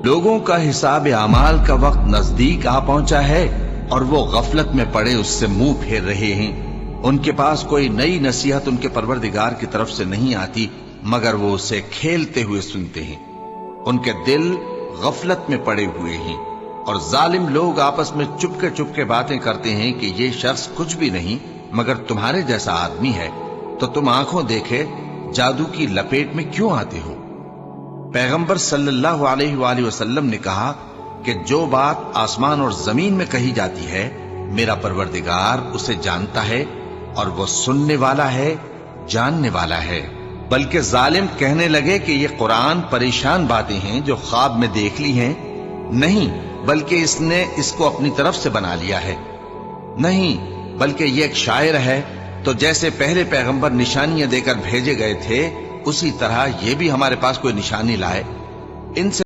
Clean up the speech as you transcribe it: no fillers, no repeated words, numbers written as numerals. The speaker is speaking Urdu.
لوگوں کا حساب اعمال کا وقت نزدیک آ پہنچا ہے اور وہ غفلت میں پڑے اس سے منہ پھیر رہے ہیں۔ ان کے پاس کوئی نئی نصیحت ان کے پروردگار کی طرف سے نہیں آتی مگر وہ اسے کھیلتے ہوئے سنتے ہیں۔ ان کے دل غفلت میں پڑے ہوئے ہیں اور ظالم لوگ آپس میں چپ کے باتیں کرتے ہیں کہ یہ شخص کچھ بھی نہیں مگر تمہارے جیسا آدمی ہے، تو تم آنکھوں دیکھے جادو کی لپیٹ میں کیوں آتے ہو؟ پیغمبر صلی اللہ علیہ وآلہ وسلم نے کہا کہ جو بات آسمان اور زمین میں کہی جاتی ہے میرا پروردگار اسے جانتا ہے اور وہ سننے والا ہے، جاننے والا ہے۔ بلکہ ظالم کہنے لگے کہ یہ قرآن پریشان باتیں ہیں جو خواب میں دیکھ لی ہیں، نہیں بلکہ اس نے اس کو اپنی طرف سے بنا لیا ہے، نہیں بلکہ یہ ایک شاعر ہے۔ تو جیسے پہلے پیغمبر نشانیاں دے کر بھیجے گئے تھے اسی طرح یہ بھی ہمارے پاس کوئی نشانی لائے۔ ان سے